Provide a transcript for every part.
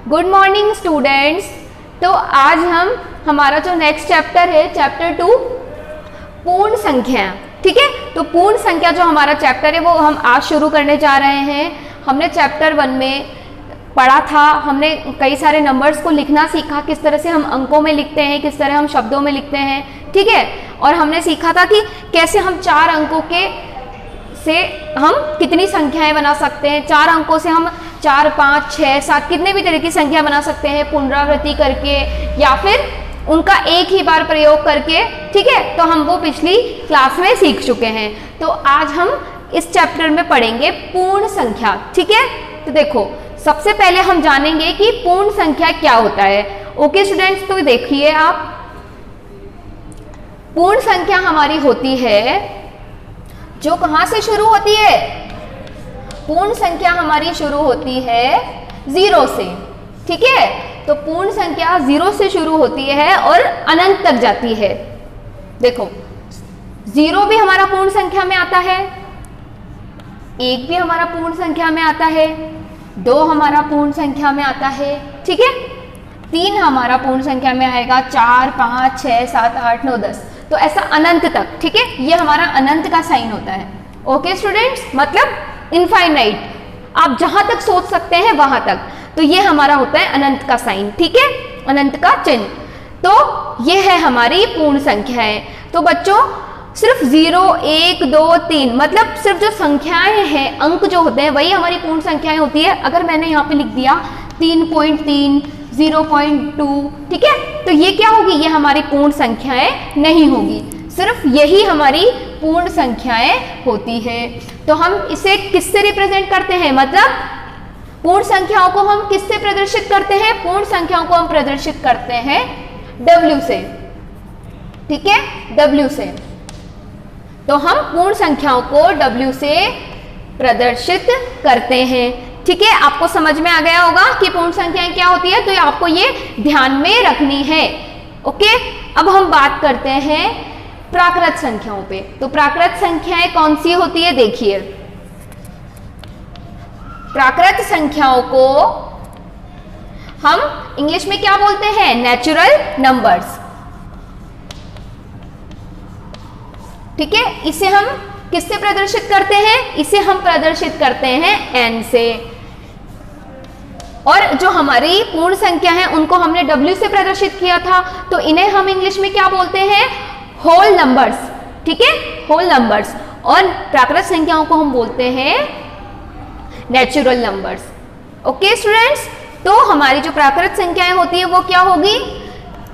Good morning students. तो आज हमारा जो नेक्स्ट चैप्टर है चैप्टर 2 पूर्ण संख्या, ठीक है। तो पूर्ण संख्या जो हमारा चैप्टर है वो हम आज शुरू करने जा रहे हैं। हमने चैप्टर 1 में पढ़ा था, हमने कई सारे नंबर्स को लिखना सीखा, किस तरह से हम अंकों में लिखते हैं, किस तरह हम शब्दों में लिखते हैं, ठीक है। और हमने सीखा था कि कैसे हम 4 अंकों के से हम कितनी संख्याएं बना सकते हैं। 4 अंकों से हम 4, 5, 6, 7 कितने भी तरह की संख्या बना सकते हैं, पुनरावृत्ति करके या फिर उनका एक ही बार प्रयोग करके, ठीक है। तो हम वो पिछली क्लास में सीख चुके हैं। तो आज हम इस चैप्टर में पढ़ेंगे पूर्ण संख्या, ठीक है। तो देखो, सबसे पहले हम जानेंगे कि पूर्ण संख्या क्या होता है। ओके स्टूडेंट्स, तो देखिए आप, पूर्ण संख्या हमारी होती है जो कहां से शुरू होती है। पूर्ण संख्या हमारी शुरू होती है 0 से, ठीक है। तो पूर्ण संख्या 0 से शुरू होती है और अनंत तक जाती है। देखो, 0 भी हमारा पूर्ण संख्या में आता है, 1 भी हमारा पूर्ण संख्या में आता है, 2 हमारा पूर्ण संख्या में आता है, ठीक है। 3 हमारा पूर्ण संख्या में आएगा, 4, 5, 6, 7, 8, 9, 10, तो ऐसा अनंत तक, ठीक है। ये हमारा अनंत का साइन होता है। ओके स्टूडेंट्स, मतलब इनफाइनाइट, आप जहां तक सोच सकते हैं वहां तक, तो ये हमारा होता है अनंत का साइन, ठीक है, अनंत का चिन्ह। तो ये है हमारी पूर्ण संख्याएं। तो बच्चों, सिर्फ 0, 1, 2, 3 मतलब सिर्फ जो संख्याएं हैं, अंक जो होते हैं वही हमारी पूर्ण संख्याएं होती है। अगर मैंने यहाँ पे लिख दिया 3.3, 0.2, ठीक है, तो ये क्या होगी, ये हमारी पूर्ण संख्याएं नहीं होगी। सिर्फ यही हमारी पूर्ण संख्याएं होती है। तो हम इसे किससे रिप्रेजेंट करते हैं, मतलब पूर्ण संख्याओं को हम किससे प्रदर्शित करते हैं। पूर्ण संख्याओं को हम प्रदर्शित करते हैं W से, ठीक है, W से। तो हम पूर्ण संख्याओं को W से प्रदर्शित करते हैं, ठीक है। आपको समझ में आ गया होगा कि पूर्ण संख्याएं क्या होती है, तो आपको ये ध्यान में रखनी है। ओके, अब हम बात करते हैं प्राकृत संख्याओं पे। तो प्राकृत संख्याएं कौन सी होती है, देखिए। प्राकृत संख्याओं को हम इंग्लिश में क्या बोलते हैं, नेचुरल नंबर्स, ठीक है। इसे हम किससे प्रदर्शित करते हैं, इसे हम प्रदर्शित करते हैं n से। और जो हमारी पूर्ण संख्या है उनको हमने W से प्रदर्शित किया था, तो इन्हें हम इंग्लिश में क्या बोलते हैं, होल नंबर्स, ठीक है, होल नंबर्स। और प्राकृत संख्याओं को हम बोलते हैं नेचुरल नंबर्स। ओके स्टूडेंट्स, तो हमारी जो प्राकृत संख्याएं होती है वो क्या होगी,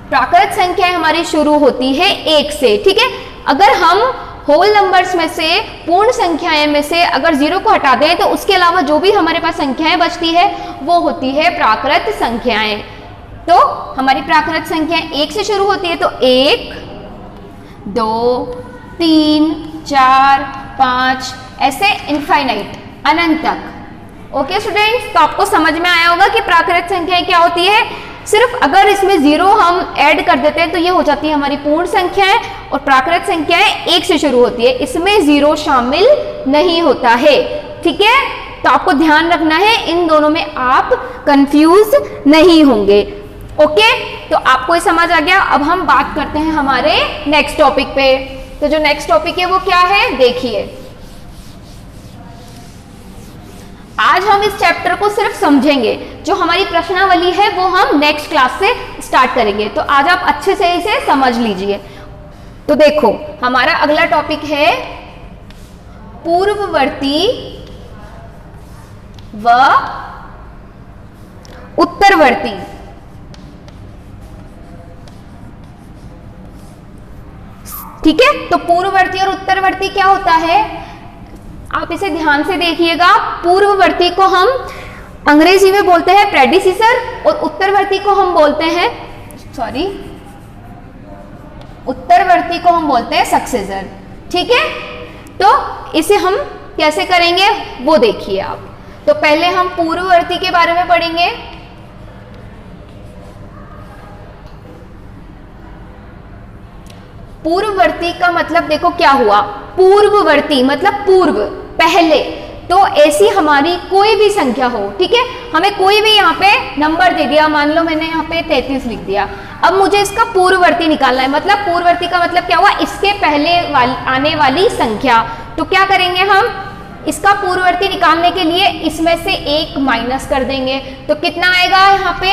प्राकृत संख्याएं हमारी शुरू होती है 1 से, ठीक है। अगर हम होल नंबर्स में से, पूर्ण संख्याएं में से अगर 0 को हटा दें तो उसके अलावा जो भी हमारे पास संख्याएं बचती है वो होती है प्राकृत संख्याएं। तो हमारी प्राकृत संख्याएं 1 से शुरू होती है, तो 1, 2, 3, 4, 5 ऐसे इनफाइनाइट, अनंत तक। ओके स्टूडेंट्स, तो आपको समझ में आया होगा कि प्राकृत संख्याएं क्या होती है। सिर्फ अगर इसमें 0 हम ऐड कर देते हैं तो ये हो जाती है हमारी पूर्ण संख्याएं, और प्राकृत संख्याएं 1 से शुरू होती है, इसमें 0 शामिल नहीं होता है, ठीक है। तो आपको ध्यान रखना है, इन दोनों में आप कंफ्यूज नहीं होंगे। ओके, तो आपको ये समझ आ गया। अब हम बात करते हैं हमारे नेक्स्ट टॉपिक पे। तो जो नेक्स्ट टॉपिक है वो क्या है, देखिए। आज हम इस चैप्टर को सिर्फ समझेंगे, जो हमारी प्रश्नावली है वो हम नेक्स्ट क्लास से स्टार्ट करेंगे। तो आज आप अच्छे से इसे समझ लीजिए। तो देखो, हमारा अगला टॉपिक है पूर्ववर्ती व उत्तरवर्ती। ठीक है, तो पूर्ववर्ती और उत्तरवर्ती क्या होता है, आप इसे ध्यान से देखिएगा। पूर्ववर्ती को हम अंग्रेजी में बोलते हैं प्रेडिसीसर, और उत्तरवर्ती को हम बोलते हैं, उत्तरवर्ती को हम बोलते हैं सक्सेसर, ठीक है। तो इसे हम कैसे करेंगे वो देखिए आप। तो पहले हम पूर्ववर्ती के बारे में पढ़ेंगे। पूर्ववर्ती का मतलब देखो क्या हुआ, पूर्ववर्ती मतलब पूर्व, पहले, तो ऐसी हमारी कोई भी संख्या हो, ठीक है, हमें कोई भी यहाँ पे नंबर दे दिया, मान लो मैंने यहाँ पे 33 लिख दिया। अब मुझे इसका पूर्ववर्ती निकालना है, मतलब पूर्ववर्ती का मतलब क्या हुआ, इसके पहले आने वाली संख्या। तो क्या करेंगे हम, इसका पूर्ववर्ती निकालने के लिए इसमें से 1 माइनस कर देंगे, तो कितना आएगा यहाँ पे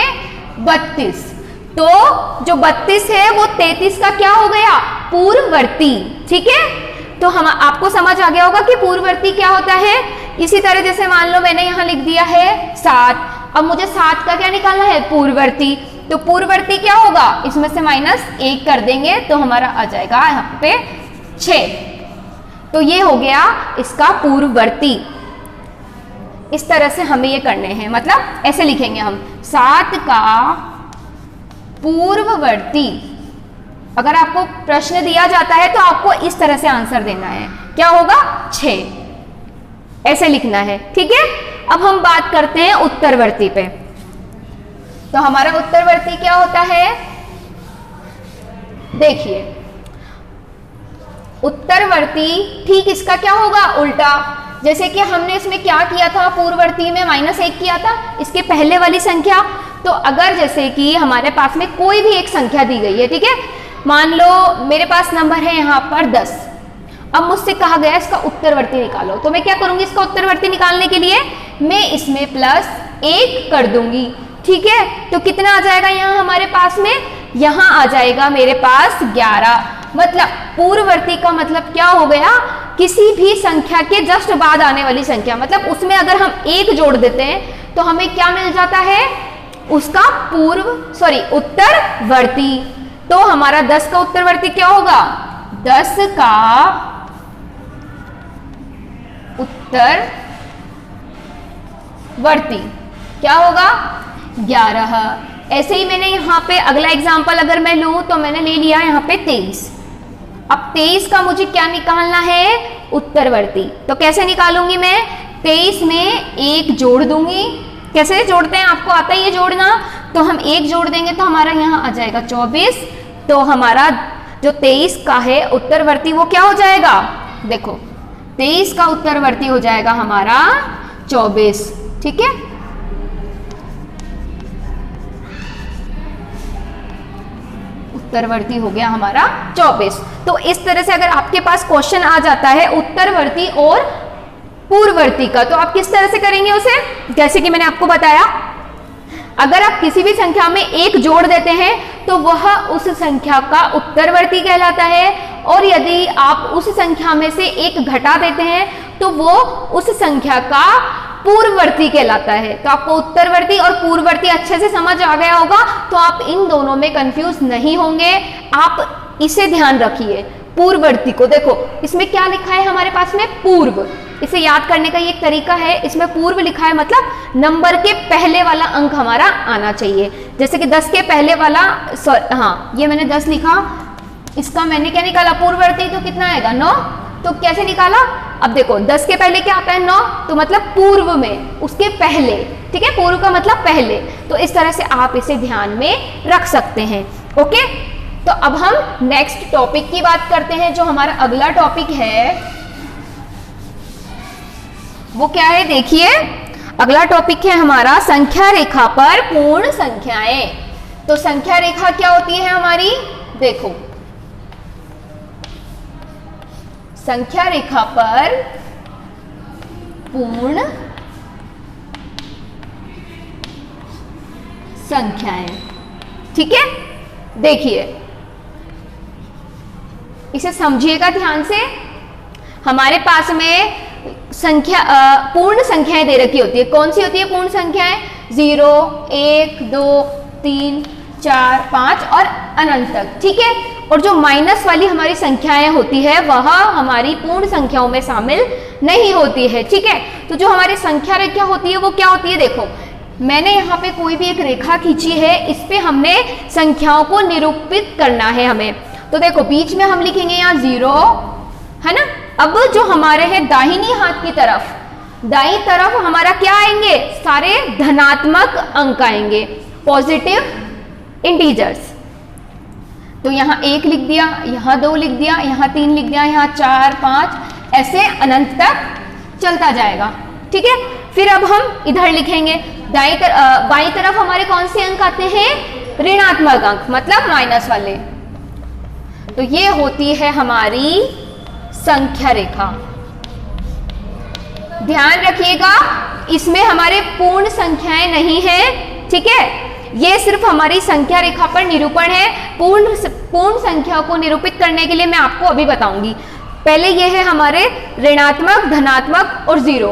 32। तो जो 32 है वो 33 का क्या हो गया, पूर्ववर्ती, ठीक है। तो हम आपको समझ आ गया होगा कि पूर्ववर्ती क्या होता है। इसी तरह जैसे मान लो मैंने यहाँ लिख दिया है 7, अब मुझे 7 का क्या निकालना है, पूर्ववर्ती। तो पूर्ववर्ती क्या होगा, इसमें से -1 कर देंगे तो हमारा आ जाएगा यहाँ पे 6। तो ये हो गया इसका पूर्ववर्ती। इस तरह से हमें ये करने हैं, मतलब ऐसे लिखेंगे हम, 7 का पूर्ववर्ती। अगर आपको प्रश्न दिया जाता है तो आपको इस तरह से आंसर देना है, क्या होगा 6, ऐसे लिखना है, ठीक है। अब हम बात करते हैं उत्तरवर्ती पे। तो हमारा उत्तरवर्ती क्या होता है, देखिए उत्तरवर्ती ठीक इसका क्या होगा, उल्टा। जैसे कि हमने इसमें क्या किया था, पूर्ववर्ती में -1 किया था, इसके पहले वाली संख्या। तो अगर जैसे कि हमारे पास में कोई भी एक संख्या दी गई है, ठीक है, मान लो मेरे पास नंबर है यहाँ पर 10। अब मुझसे कहा गया इसका उत्तरवर्ती निकालो, तो मैं क्या करूंगी, इसका उत्तरवर्ती निकालने के लिए मैं इसमें +1 कर दूंगी, ठीक है। तो कितना आ जाएगा यहाँ हमारे पास में, यहाँ आ जाएगा मेरे पास 11। मतलब पूर्ववर्ती का मतलब क्या हो गया, किसी भी संख्या के जस्ट बाद आने वाली संख्या, मतलब उसमें अगर हम 1 जोड़ देते हैं तो हमें क्या मिल जाता है, उसका उत्तरवर्ती। तो हमारा 10 का उत्तरवर्ती क्या होगा, 10 का उत्तरवर्ती क्या होगा, 11। ऐसे ही मैंने यहाँ पे अगला एग्जांपल अगर मैं लूं तो मैंने ले लिया यहाँ पे 23। अब 23 का मुझे क्या निकालना है, उत्तरवर्ती। तो कैसे निकालूंगी मैं, 23 में 1 जोड़ दूंगी। कैसे जोड़ते हैं, आपको आता है ये जोड़ना। तो हम 1 जोड़ देंगे तो हमारा यहाँ आ जाएगा 24। तो हमारा जो 23 का है उत्तरवर्ती वो क्या हो जाएगा, देखो 23 का उत्तरवर्ती हो जाएगा हमारा 24, ठीक है। उत्तरवर्ती हो गया हमारा 24। तो इस तरह से अगर आपके पास क्वेश्चन आ जाता है उत्तरवर्ती और पूर्ववर्ती का, तो आप किस तरह से करेंगे उसे, जैसे कि मैंने आपको बताया, अगर आप किसी भी संख्या में 1 जोड़ देते हैं तो वह उस संख्या का उत्तरवर्ती कहलाता है, और यदि आप उस संख्या में से 1 घटा देते हैं तो वो उस संख्या का पूर्ववर्ती कहलाता है। तो आपको उत्तरवर्ती और पूर्ववर्ती अच्छे से समझ आ गया होगा, तो आप इन दोनों में कंफ्यूज नहीं होंगे। आप इसे ध्यान रखिए, पूर्ववर्ती को देखो इसमें क्या लिखा है हमारे पास में, पूर्व। इसे याद करने का ये एक तरीका है, इसमें पूर्व लिखा है मतलब नंबर के पहले वाला अंक हमारा आना चाहिए। जैसे कि 10 के पहले वाला, हाँ ये मैंने 10 लिखा, इसका मैंने क्या निकाला, पूर्ववर्ती। तो कितना आएगा, 9। तो कैसे निकाला, अब देखो 10 के पहले क्या आता है, 9, तो मतलब पूर्व में, उसके पहले, ठीक है, पूर्व का मतलब पहले। तो इस तरह से आप इसे ध्यान में रख सकते हैं, ओके। तो अब हम नेक्स्ट टॉपिक की बात करते हैं। जो हमारा अगला टॉपिक है वो क्या है, देखिए अगला टॉपिक है हमारा संख्या रेखा पर पूर्ण संख्याएं। तो संख्या रेखा क्या होती है हमारी, देखो संख्या रेखा पर पूर्ण संख्याएं, ठीक है। देखिए इसे समझिएगा ध्यान से। हमारे पास में संख्या पूर्ण संख्याएं दे रखी होती है। कौन सी होती है पूर्ण संख्याएं, 0, 1, 2, 3, 4, 5 और अनंत तक, ठीक है। और जो माइनस वाली हमारी संख्याएं होती है वह हमारी पूर्ण संख्याओं में शामिल नहीं होती है, ठीक है। तो जो हमारी संख्या रेखा होती है वो क्या होती है, देखो मैंने यहाँ पे कोई भी एक रेखा खींची है, इस पे हमने संख्याओं को निरूपित करना है हमें। तो देखो बीच में हम लिखेंगे यहाँ 0, है ना। अब जो हमारे हैं दाहिनी हाथ की तरफ, दाईं तरफ हमारा क्या आएंगे, सारे धनात्मक अंक आएंगे, पॉजिटिव इंटीजर्स। तो यहाँ 1 लिख दिया, यहाँ 2 लिख दिया, यहाँ 3 लिख दिया, यहाँ 4, 5, ऐसे अनंत तक चलता जाएगा, ठीक है, फिर अब हम इधर लिखेंगे, बाई तरफ हमारे कौन से अंक आते हैं, ऋणात्मक अंक, मतलब माइनस वाले। तो ये होती है हमारी संख्या रेखा। ध्यान रखिएगा, इसमें हमारे पूर्ण संख्याएं नहीं है, ठीक है, ये सिर्फ हमारी संख्या रेखा पर निरूपण है। पूर्ण संख्या को निरूपित करने के लिए मैं आपको अभी बताऊंगी। पहले ये है हमारे ऋणात्मक, धनात्मक और जीरो।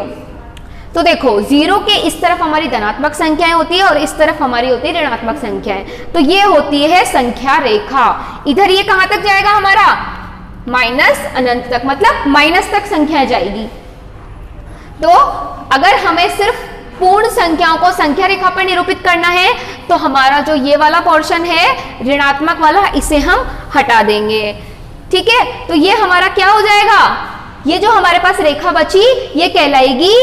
तो देखो, जीरो के इस तरफ हमारी धनात्मक संख्याएं होती है और इस तरफ हमारी होती है ऋणात्मक संख्याएं। तो ये होती है संख्या रेखा। इधर ये कहां तक जाएगा हमारा, माइनस अनंत तक, मतलब माइनस तक संख्या जाएगी। तो अगर हमें सिर्फ पूर्ण संख्याओं को संख्या रेखा पर निरूपित करना है तो हमारा जो ये वाला पोर्शन है ऋणात्मक वाला, इसे हम हटा देंगे, ठीक है। तो ये हमारा क्या हो जाएगा, ये जो हमारे पास रेखा बची ये कहलाएगी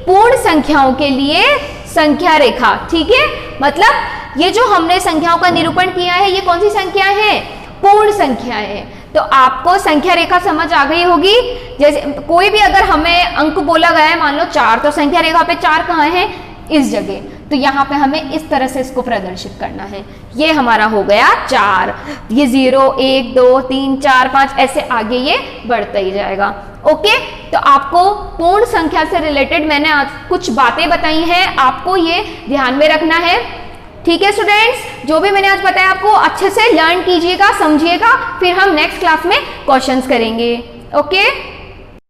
पूर्ण संख्याओं के लिए संख्या रेखा, ठीक है। मतलब ये जो हमने संख्याओं का निरूपण किया है ये कौन सी संख्याएं हैं, पूर्ण संख्याएं हैं। तो आपको संख्या रेखा समझ आ गई होगी। जैसे कोई भी अगर हमें अंक बोला गया है, मान लो 4, तो संख्या रेखा पे 4 कहाँ है, इस जगह। तो यहाँ पे हमें इस तरह से इसको प्रदर्शित करना है। ये हमारा हो गया 4, ये 0, 1, 2, 3, 4, 5 ऐसे आगे ये बढ़ता ही जाएगा। ओके, तो आपको पूर्ण संख्या से रिलेटेड मैंने आज कुछ बातें बताई हैं, आपको ये ध्यान में रखना है, ठीक है स्टूडेंट्स। जो भी मैंने आज बताया आपको अच्छे से लर्न कीजिएगा, समझिएगा, फिर हम नेक्स्ट क्लास में क्वेश्चंस करेंगे। ओके।